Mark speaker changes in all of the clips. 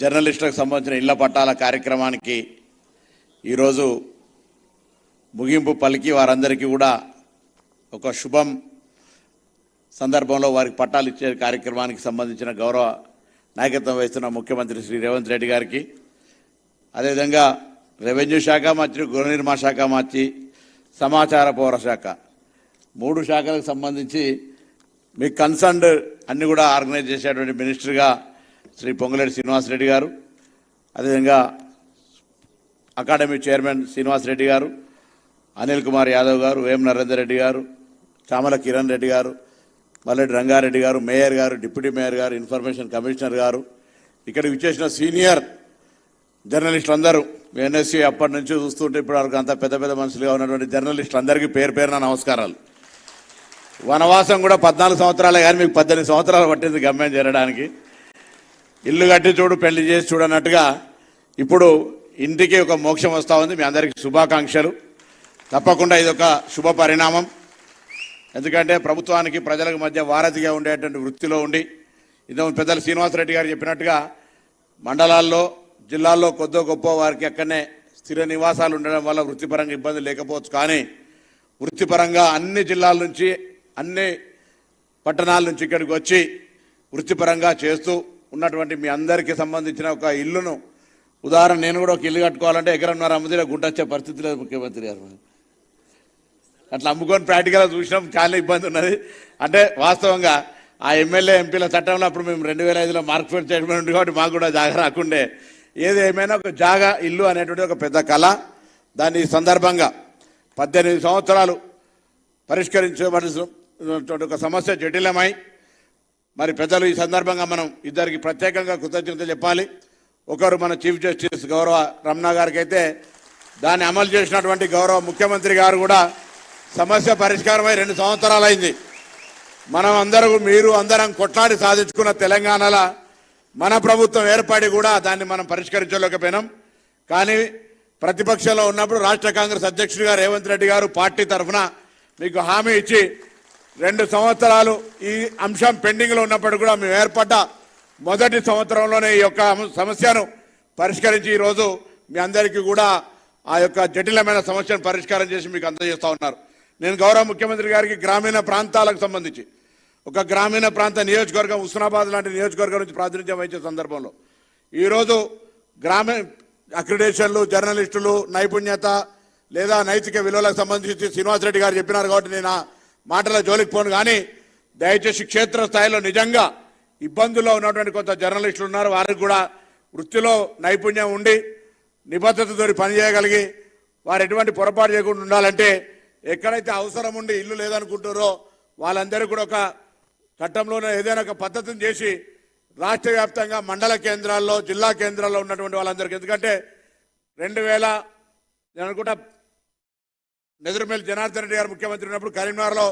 Speaker 1: జర్నలిస్టులకు సంబంధించిన ఇళ్ల పట్టాల కార్యక్రమానికి ఈరోజు ముగింపు పలికి వారందరికీ కూడా ఒక శుభం సందర్భంలో వారికి పట్టాలు ఇచ్చే కార్యక్రమానికి సంబంధించిన గౌరవ నాయకత్వం వహిస్తున్న ముఖ్యమంత్రి శ్రీ రేవంత్ రెడ్డి గారికి, అదేవిధంగా రెవెన్యూ శాఖ మంత్రి, గృహ నిర్మాణ శాఖ మంత్రి, సమాచార పౌర శాఖ, 3 శాఖలకు సంబంధించి మీ కన్సర్న్డ్ అన్ని కూడా ఆర్గనైజ్ చేసేటువంటి మినిస్టర్గా శ్రీ పొంగులేటి శ్రీనివాసరెడ్డి గారు, అదేవిధంగా అకాడమీ చైర్మన్ శ్రీనివాసరెడ్డి గారు, అనిల్ కుమార్ యాదవ్ గారు, వేం నరేందర్ రెడ్డి గారు, చామల కిరణ్ రెడ్డి గారు, మల్లెడ్డి రంగారెడ్డి గారు, మేయర్ గారు, డిప్యూటీ మేయర్ గారు, ఇన్ఫర్మేషన్ కమిషనర్ గారు, ఇక్కడికి విచ్చేసిన సీనియర్ జర్నలిస్టులు అందరూ, ఎన్ఎస్సీ అప్పటి నుంచి చూస్తుంటే ఇప్పటి వరకు అంత పెద్ద పెద్ద మనుషులుగా ఉన్నటువంటి జర్నలిస్టులు అందరికీ పేరు పేరున నమస్కారాలు. వనవాసం కూడా 14 సంవత్సరాలే కానీ మీకు 18 సంవత్సరాలు పట్టింది గమ్యం చేరడానికి. ఇల్లు కట్టి చూడు, పెళ్లి చేసి చూడన్నట్టుగా ఇప్పుడు ఇంటికి ఒక మోక్షం వస్తూ ఉంది. మీ అందరికీ శుభాకాంక్షలు. తప్పకుండా ఇది ఒక శుభ పరిణామం. ఎందుకంటే ప్రభుత్వానికి ప్రజలకు మధ్య వారధిగా ఉండేటువంటి వృత్తిలో ఉండి, ఇంతకు పెద్దలు శ్రీనివాసరెడ్డి గారు చెప్పినట్టుగా మండలాల్లో, జిల్లాల్లో కొద్దో గొప్ప వారికి అక్కడనే స్థిర నివాసాలు ఉండడం వల్ల వృత్తిపరంగా ఇబ్బంది లేకపోవచ్చు. కానీ వృత్తిపరంగా అన్ని జిల్లాల నుంచి, అన్ని పట్టణాల నుంచి ఇక్కడికి వచ్చి వృత్తిపరంగా చేస్తూ ఉన్నటువంటి మీ అందరికీ సంబంధించిన ఒక ఇల్లును, ఉదాహరణ నేను కూడా ఒక ఇల్లు కట్టుకోవాలంటే ఎకరన్నర అమ్ముతే గుంటొచ్చే పరిస్థితి లేదు ముఖ్యమంత్రి గారు. అట్లా అమ్ముకొని ప్రాక్టికల్గా చూసినాం, చాలా ఇబ్బంది ఉన్నది. అంటే వాస్తవంగా ఆ ఎమ్మెల్యే ఎంపీల చట్టంలో అప్పుడు మేము 2005లో మార్క్ఫెడ్ చైర్మన్ ఉంది కాబట్టి మాకు కూడా జాగా రాకుండే. ఏది ఏమైనా ఒక జాగా, ఇల్లు అనేటువంటి ఒక పెద్ద కళ. దాని సందర్భంగా 18 సంవత్సరాలు పరిష్కరించబడినటువంటి ఒక సమస్య జటిలమై, మరి పెద్దలు ఈ సందర్భంగా మనం ఇద్దరికి ప్రత్యేకంగా కృతజ్ఞత చెప్పాలి. ఒకరు మన చీఫ్ జస్టిస్ గౌరవ రమణ గారికి అయితే, దాన్ని అమలు చేసినటువంటి గౌరవ ముఖ్యమంత్రి గారు కూడా సమస్య పరిష్కారమై 2 సంవత్సరాలు అయింది. మనం అందరూ, మీరు అందరం కొట్లాడి సాధించుకున్న తెలంగాణలో మన ప్రభుత్వం ఏర్పడి కూడా దాన్ని మనం పరిష్కరించలేకపోయినాం. కానీ ప్రతిపక్షంలో ఉన్నప్పుడు రాష్ట్ర కాంగ్రెస్ అధ్యక్షుడిగా రేవంత్ రెడ్డి గారు పార్టీ తరఫున మీకు హామీ ఇచ్చి 2 సంవత్సరాలు ఈ అంశం పెండింగ్లో ఉన్నప్పటికీ కూడా మేము ఏర్పడ్డ మొదటి సంవత్సరంలోనే ఈ యొక్క సమస్యను పరిష్కరించి ఈరోజు మీ అందరికీ కూడా ఆ యొక్క జటిలమైన సమస్యను పరిష్కారం చేసి మీకు అందజేస్తూ ఉన్నారు. నేను గౌరవ ముఖ్యమంత్రి గారికి గ్రామీణ ప్రాంతాలకు సంబంధించి ఒక గ్రామీణ ప్రాంత నియోజకవర్గం, హుస్నాబాద్ లాంటి నియోజకవర్గం నుంచి ప్రాతినిధ్యం వహించే సందర్భంలో ఈరోజు గ్రామీణ అక్రిడేషన్లు, జర్నలిస్టులు నైపుణ్యత లేదా నైతిక విలువలకు సంబంధించి శ్రీనివాసరెడ్డి గారు చెప్పినారు కాబట్టి నేను ఆ మాటల జోలికి పోను. కానీ దయచేసి క్షేత్రస్థాయిలో నిజంగా ఇబ్బందుల్లో ఉన్నటువంటి కొంత జర్నలిస్టులు ఉన్నారు. వారికి కూడా వృత్తిలో నైపుణ్యం ఉండి నిబద్ధతతో పనిచేయగలిగి వారు ఎటువంటి పొరపాటు చేయకుండా ఉండాలంటే, ఎక్కడైతే అవసరం ఉండి ఇల్లు లేదనుకుంటారో వాళ్ళందరూ కూడా ఒక చట్టంలోనే ఏదైనా ఒక పద్ధతిని చేసి రాష్ట్ర వ్యాప్తంగా మండల కేంద్రాల్లో, జిల్లా కేంద్రాల్లో ఉన్నటువంటి వాళ్ళందరికీ, ఎందుకంటే 2000 నేను అనుకుంటా నెదురుమల్లి జనార్దన్ రెడ్డి గారు ముఖ్యమంత్రి ఉన్నప్పుడు కరీంనగర్లో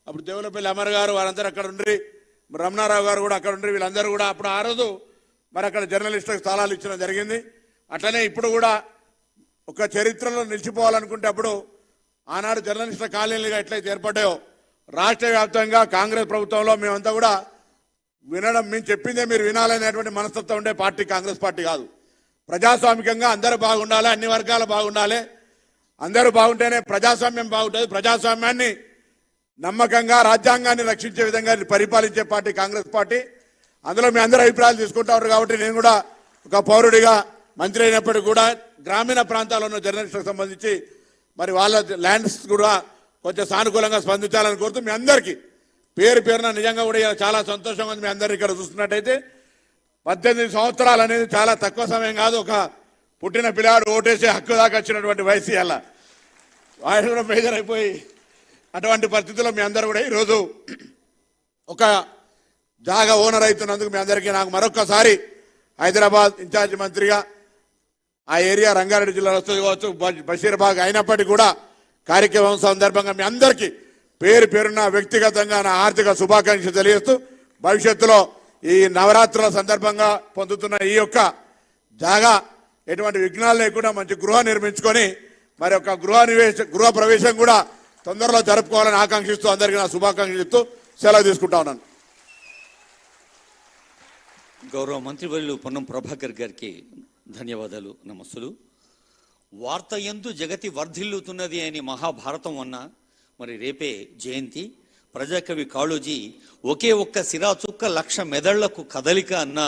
Speaker 1: అప్పుడు దేవులపల్లి అమర్ గారు వారందరూ అక్కడ ఉండి, రమణారావు గారు కూడా అక్కడ ఉండి, వీళ్ళందరూ కూడా అప్పుడు ఆ రోజు మరి అక్కడ జర్నలిస్టులకు స్థలాలు ఇచ్చడం జరిగింది. అట్లనే ఇప్పుడు కూడా ఒక చరిత్రలో నిలిచిపోవాలనుకుంటే అప్పుడు ఆనాడు జర్నలిస్టుల కాలనీలుగా ఎట్లయితే ఏర్పడ్డాయో రాష్ట్ర వ్యాప్తంగా కాంగ్రెస్ ప్రభుత్వంలో మేమంతా కూడా వినడం, మేము చెప్పిందే మీరు వినాలనేటువంటి మనస్తత్వం ఉండే పార్టీ కాంగ్రెస్ పార్టీ కాదు. ప్రజాస్వామికంగా అందరూ బాగుండాలి, అన్ని వర్గాలు బాగుండాలి, అందరూ బాగుంటేనే ప్రజాస్వామ్యం బాగుంటుంది. ప్రజాస్వామ్యాన్ని నమ్మకంగా, రాజ్యాంగాన్ని రక్షించే విధంగా పరిపాలించే పార్టీ కాంగ్రెస్ పార్టీ. అందులో మీ అందరూ అభిప్రాయాలు తీసుకుంటారు కాబట్టి నేను కూడా ఒక పౌరుడిగా, మంత్రి అయినప్పటికీ కూడా గ్రామీణ ప్రాంతాల్లో ఉన్న జర్నలిస్టులకు సంబంధించి మరి వాళ్ళ ల్యాండ్స్ కూడా కొంచెం సానుకూలంగా స్పందించాలని కోరుతూ మీ అందరికీ పేరు పేరున నిజంగా కూడా చాలా సంతోషంగా ఉంది. మీ అందరు ఇక్కడ చూస్తున్నట్టయితే 18 సంవత్సరాలు అనేది చాలా తక్కువ సమయం కాదు. ఒక పుట్టిన పిల్లాడు ఓటేసే హక్కు దాకా వచ్చినటువంటి వయసు అలా ఆయన కూడా మేజర్ అయిపోయి అటువంటి పరిస్థితుల్లో మీ అందరూ కూడా ఈరోజు ఒక జాగా ఓనర్ అవుతున్నందుకు మీ అందరికీ నాకు మరొక్కసారి హైదరాబాద్ ఇన్ఛార్జ్ మంత్రిగా ఆ ఏరియా రంగారెడ్డి జిల్లాలో వస్తుంది కావచ్చు, బషీర్బాగ్ అయినప్పటికీ కూడా కార్యక్రమం సందర్భంగా మీ అందరికీ పేరు పేరున వ్యక్తిగతంగా నా ఆర్థిక శుభాకాంక్షలు తెలియజేస్తూ భవిష్యత్తులో ఈ నవరాత్రుల సందర్భంగా పొందుతున్న ఈ యొక్క జాగా ఎటువంటి విఘ్నాలు లేకుండా మంచి గృహ నిర్మించుకొని మరి ఒక గృహ ప్రవేశం కూడా తొందరలో జరుపుకోవాలని ఆకాంక్షిస్తూ అందరికీ నా శుభాకాంక్షలు చెప్తూ సెలవు తీసుకుంటా ఉన్నాను.
Speaker 2: గౌరవ మంత్రివర్యులు పొన్నం ప్రభాకర్ గారికి ధన్యవాదాలు, నమస్సులు. వార్త యందు జగతి వర్ధిల్లుతున్నది అని మహాభారతం అన్న మరి రేపే జయంతి. ప్రజాకవి కాళోజీ ఒకే ఒక్క సిరాచుక్క 1,00,000 మెదళ్లకు కదలిక అన్న